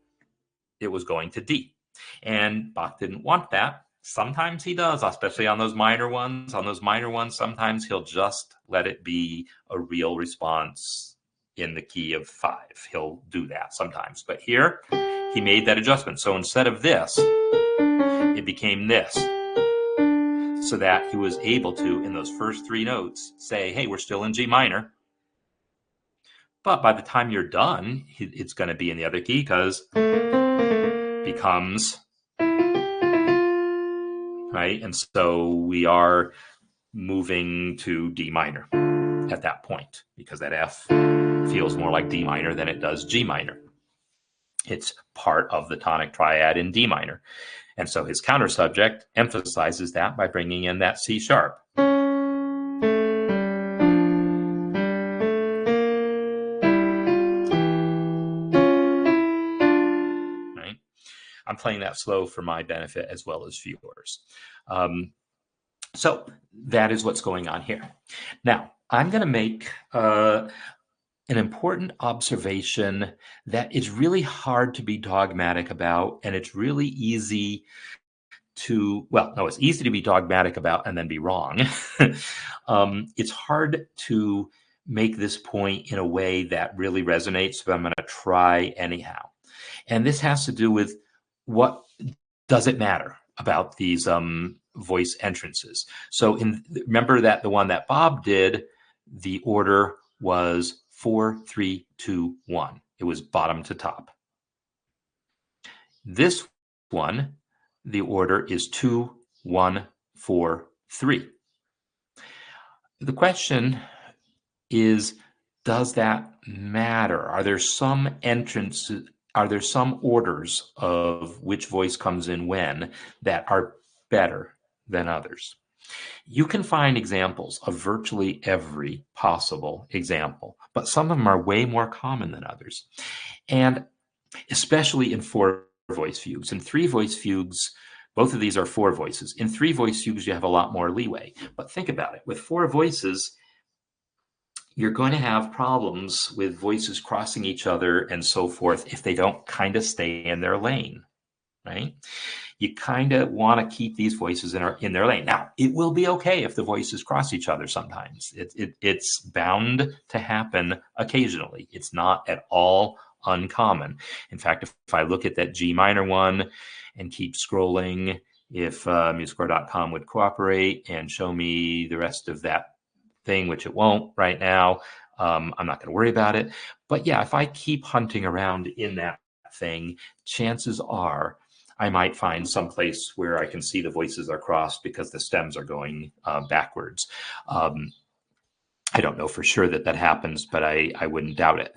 it was going to D. And Bach didn't want that. Sometimes he does, especially on those minor ones. On those minor ones, sometimes he'll just let it be a real response in the key of 5. He'll do that sometimes. But here, he made that adjustment. So instead of this, it became this. So that he was able to, in those first 3 notes, say, hey, we're still in G minor. But by the time you're done, it's going to be in the other key because it becomes, right? And so we are moving to D minor at that point because that F feels more like D minor than it does G minor. It's part of the tonic triad in D minor. And so his counter subject emphasizes that by bringing in that C sharp. Right? I'm playing that slow for my benefit as well as for yours. So that is what's going on here. Now, I'm going to make an important observation that is really hard to be dogmatic about, and it's really easy to, well, no, it's easy to be dogmatic about and then be wrong. It's hard to make this point in a way that really resonates, but I'm going to try anyhow. And this has to do with what does it matter about these voice entrances. So remember that the one that Bob did, the order was 4, 3, 2, 1. It was bottom to top. This one, the order is 2, 1, 4, 3. The question is, does that matter? Are there some entrances, are there some orders of which voice comes in when that are better than others? You can find examples of virtually every possible example, but some of them are way more common than others. And especially in 4-voice fugues. In 3-voice fugues, both of these are 4 voices. In 3-voice fugues, you have a lot more leeway. But think about it. With 4 voices, you're going to have problems with voices crossing each other and so forth if they don't kind of stay in their lane, right? You kind of want to keep these voices in their lane. Now, it will be okay if the voices cross each other sometimes. It's bound to happen occasionally. It's not at all uncommon. In fact, if I look at that G minor one and keep scrolling, if MuseScore.com would cooperate and show me the rest of that thing, which it won't right now, I'm not going to worry about it. But yeah, if I keep hunting around in that thing, chances are I might find some place where I can see the voices are crossed because the stems are going backwards. I don't know for sure that that happens, but I wouldn't doubt it.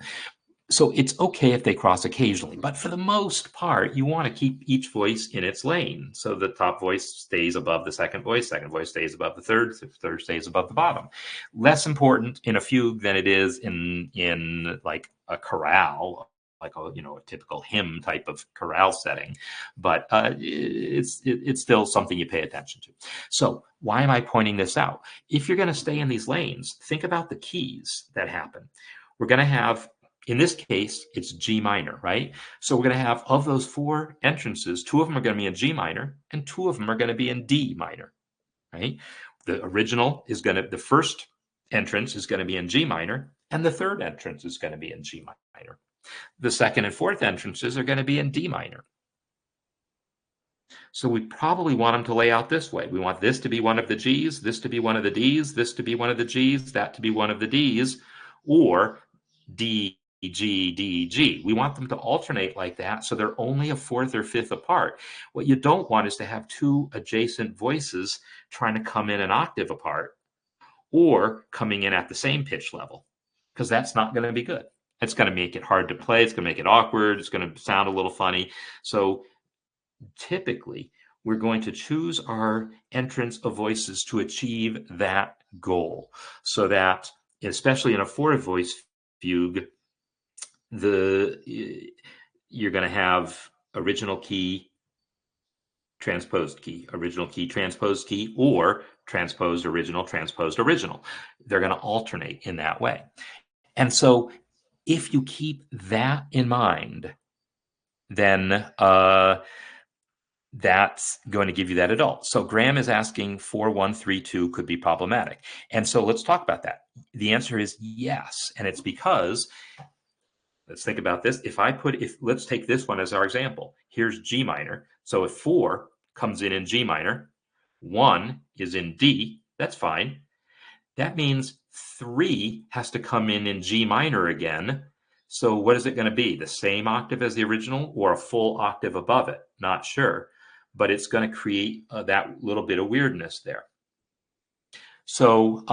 So it's okay if they cross occasionally, but for the most part, you want to keep each voice in its lane. So the top voice stays above the second voice stays above the third stays above the bottom. Less important in a fugue than it is in like a chorale, like a typical hymn type of chorale setting, but it's still something you pay attention to. So why am I pointing this out? If you're going to stay in these lanes, think about the keys that happen. We're going to have, in this case, it's G minor, right? So we're going to have, of those 4 entrances, 2 of them are going to be in G minor and 2 of them are going to be in D minor, right? The first entrance is going to be in G minor and the third entrance is going to be in G minor. The second and fourth entrances are going to be in D minor. So we probably want them to lay out this way. We want this to be one of the Gs, this to be one of the Ds, this to be one of the Gs, that to be one of the Ds, or D, G, D, G. We want them to alternate like that so they're only a fourth or fifth apart. What you don't want is to have 2 adjacent voices trying to come in an octave apart or coming in at the same pitch level, because that's not going to be good. It's going to make it hard to play. It's going to make it awkward. It's going to sound a little funny. So typically, we're going to choose our entrance of voices to achieve that goal, so that, especially in a 4-voice fugue, you're going to have original key, transposed key, original key, transposed key, or transposed original, transposed original. They're going to alternate in that way. And so if you keep that in mind, then that's going to give you that adult. So Graham is asking 4132 could be problematic. And so let's talk about that. The answer is yes. And it's because, let's think about this. Let's take this one as our example. Here's G minor. So if 4 comes in G minor, 1 is in D, that's fine. That means 3 has to come in G minor again. So what is it going to be? The same octave as the original or a full octave above it? Not sure, but it's going to create that little bit of weirdness there. So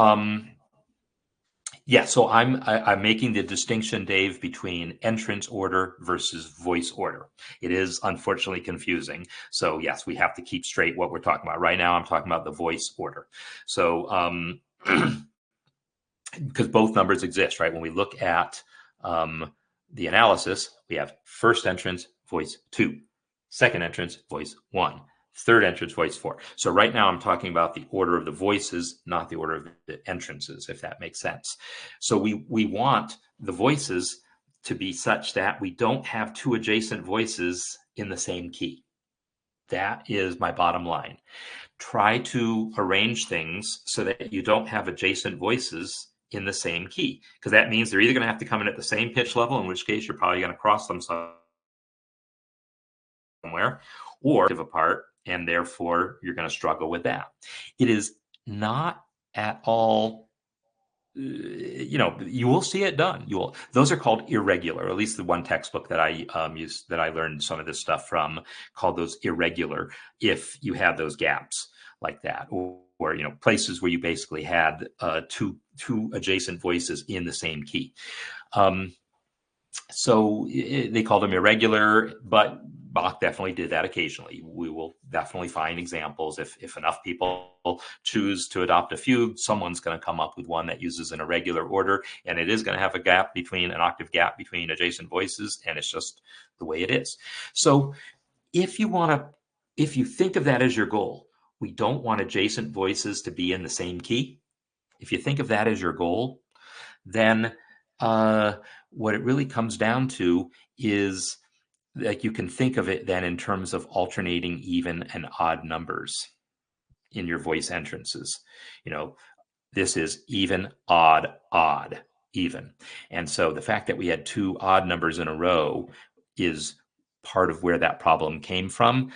yeah, so I'm making the distinction, Dave, between entrance order versus voice order. It is unfortunately confusing. So yes, we have to keep straight what we're talking about. Right now, I'm talking about the voice order. So because both numbers exist, right? When we look at the analysis, we have first entrance, voice 2, second entrance, voice 1, third entrance, voice 4. So right now I'm talking about the order of the voices, not the order of the entrances, if that makes sense. So we want the voices to be such that we don't have 2 adjacent voices in the same key. That is my bottom line. Try to arrange things so that you don't have adjacent voices in the same key, because that means they're either going to have to come in at the same pitch level, in which case you're probably going to cross them somewhere, or apart, and therefore you're going to struggle with that. It is not at all, you will see it done. Those are called irregular, or at least the one textbook that I used, that I learned some of this stuff from, called those irregular, if you have those gaps like that, or places where you basically had two adjacent voices in the same key. So they called them irregular, but Bach definitely did that occasionally. We will definitely find examples. If enough people choose to adopt a fugue, someone's going to come up with one that uses an irregular order, and it is going to have an octave gap between adjacent voices, and it's just the way it is. So if you think of that as your goal, we don't want adjacent voices to be in the same key. If you think of that as your goal, then what it really comes down to is that you can think of it then in terms of alternating even and odd numbers in your voice entrances. This is even, odd, odd. even. And so the fact that we had two odd numbers in a row is part of where that problem came from.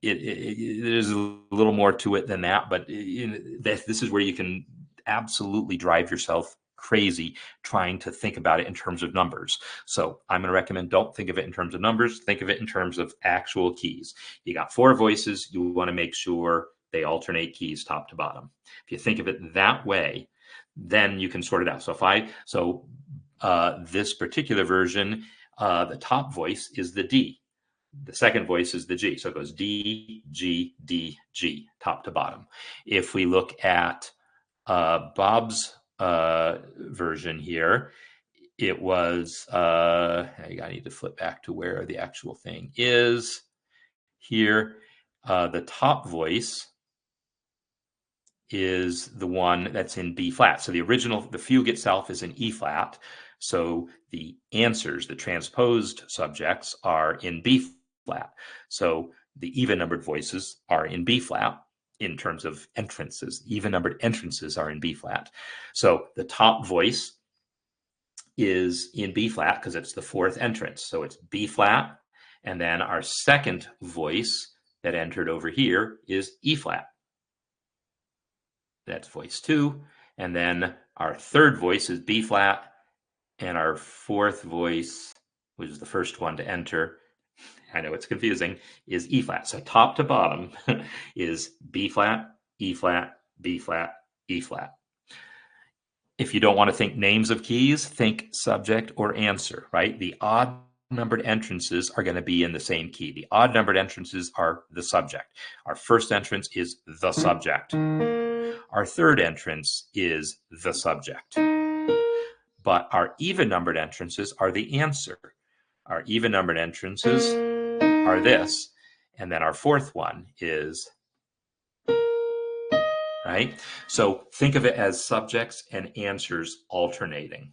There's a little more to it than that, but this is where you can absolutely drive yourself crazy trying to think about it in terms of numbers. So I'm going to recommend don't think of it in terms of numbers. Think of it in terms of actual keys. You got four voices. You want to make sure they alternate keys top to bottom. If you think of it that way, then you can sort it out. So this particular version, the top voice is the D. The second voice is the G. So it goes D, G, D, G, top to bottom. If we look at Bob's version here, it was, I need to flip back to where the actual thing is here. The top voice is the one that's in B flat. So the fugue itself is in E flat. So the answers, the transposed subjects, are in B flat. So the even numbered voices are in B flat in terms of entrances. Even numbered entrances are in B flat. So the top voice is in B flat because it's the fourth entrance. So it's B flat. And then our second voice that entered over here is E flat. That's voice 2. And then our third voice is B flat. And our fourth voice, which is the first one to enter, I know it's confusing, is E flat. So top to bottom is B flat, E flat, B flat, E flat. If you don't want to think names of keys, think subject or answer, right? The odd numbered entrances are going to be in the same key. The odd numbered entrances are the subject. Our first entrance is the subject. Our third entrance is the subject. But our even numbered entrances are the answer. Our even numbered entrances are this. And then our fourth one is, right? So think of it as subjects and answers alternating.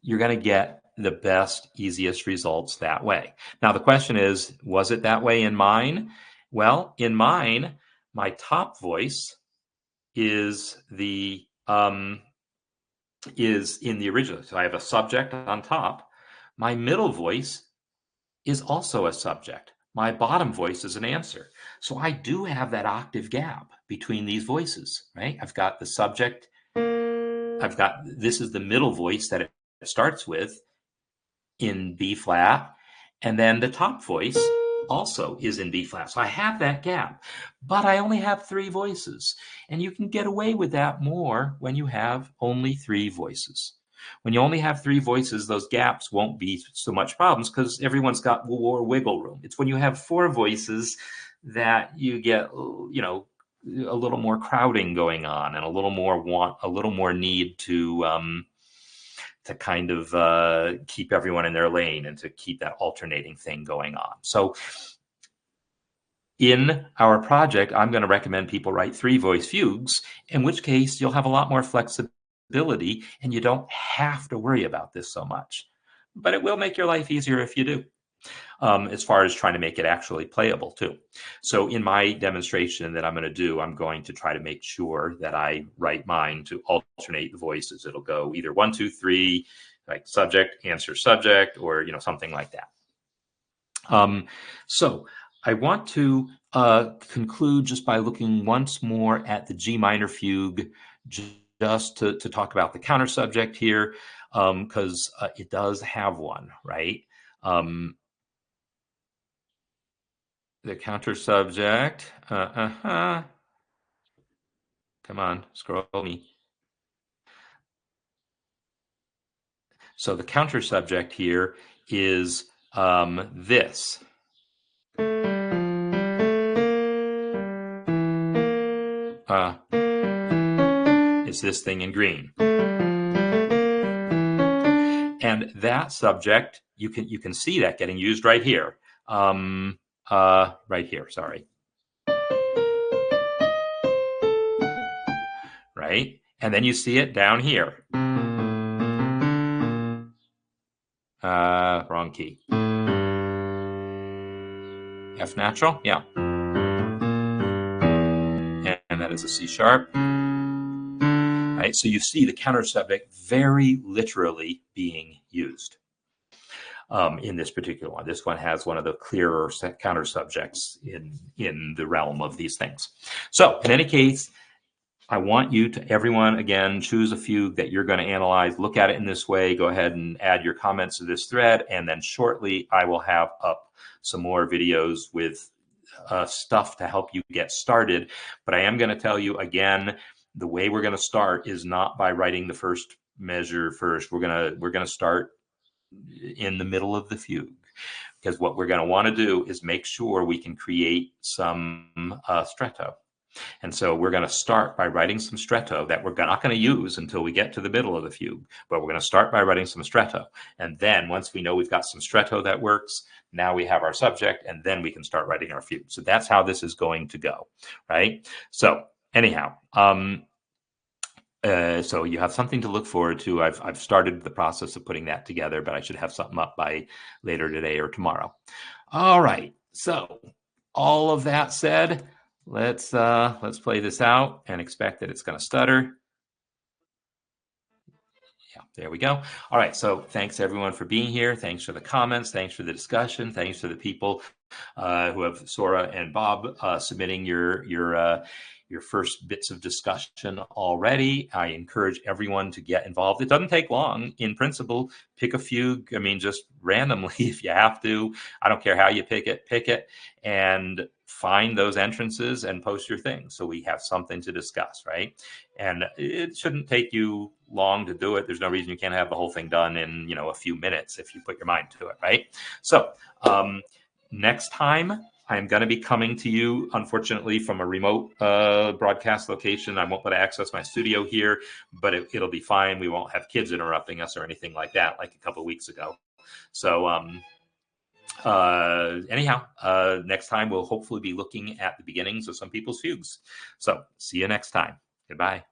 You're going to get the best, easiest results that way. Now, the question is, was it that way in mine? Well, in mine, my top voice is is in the original. So I have a subject on top. My middle voice is also a subject. My bottom voice is an answer. So I do have that octave gap between these voices, right? I've got the subject. This is the middle voice that it starts with in B flat. And then the top voice also is in B flat. So I have that gap, but I only have 3 voices. And you can get away with that more when you have only 3 voices. When you only have 3 voices, those gaps won't be so much problems because everyone's got more wiggle room. It's when you have 4 voices that you get, a little more crowding going on and a little more need to kind of keep everyone in their lane and to keep that alternating thing going on. So in our project, I'm going to recommend people write 3 voice fugues, in which case you'll have a lot more flexibility and you don't have to worry about this so much. But it will make your life easier if you do, as far as trying to make it actually playable too. So in my demonstration that I'm going to do, I'm going to try to make sure that I write mine to alternate the voices. It'll go either 1, 2, 3, like subject, answer, subject, or something like that. So I want to conclude just by looking once more at the G minor fugue, just to talk about the counter subject here, because it does have one, right? The counter subject, come on, scroll me. So the counter subject here is this. It's this thing in green. And that subject, you can see that getting used right here. Right here, sorry. Right? And then you see it down here. Wrong key. F natural, yeah. And that is a C sharp. right? So you see the counter subject very literally being used in this particular one. This one has one of the clearer counter subjects in the realm of these things. So in any case, I want you to, everyone, again, choose a fugue that you're going to analyze, look at it in this way, go ahead and add your comments to this thread, and then shortly I will have up some more videos with stuff to help you get started. But I am going to tell you again, the way we're going to start is not by writing the first measure first. We're going to start in the middle of the fugue, because what we're going to want to do is make sure we can create some stretto. And so we're going to start by writing some stretto that we're not going to use until we get to the middle of the fugue, but we're going to start by writing some stretto. And then once we know we've got some stretto that works, now we have our subject, and then we can start writing our fugue. So that's how this is going to go, right? So anyhow, so you have something to look forward to. I've started the process of putting that together, but I should have something up by later today or tomorrow. All right. So all of that said, let's play this out and expect that it's going to stutter. Yeah, there we go. All right. So thanks everyone for being here. Thanks for the comments. Thanks for the discussion. Thanks for the people who have Sora and Bob submitting your first bits of discussion already. I encourage everyone to get involved. It doesn't take long. In principle, pick a fugue. I mean, just randomly if you have to. I don't care how you pick it, and find those entrances and post your things so we have something to discuss, right? And it shouldn't take you long to do it. There's no reason you can't have the whole thing done in, a few minutes if you put your mind to it, right? So next time, I'm going to be coming to you, unfortunately, from a remote broadcast location. I won't be able to access my studio here, but it'll be fine. We won't have kids interrupting us or anything like that, like a couple of weeks ago. So anyhow, next time we'll hopefully be looking at the beginnings of some people's fugues. So see you next time. Goodbye.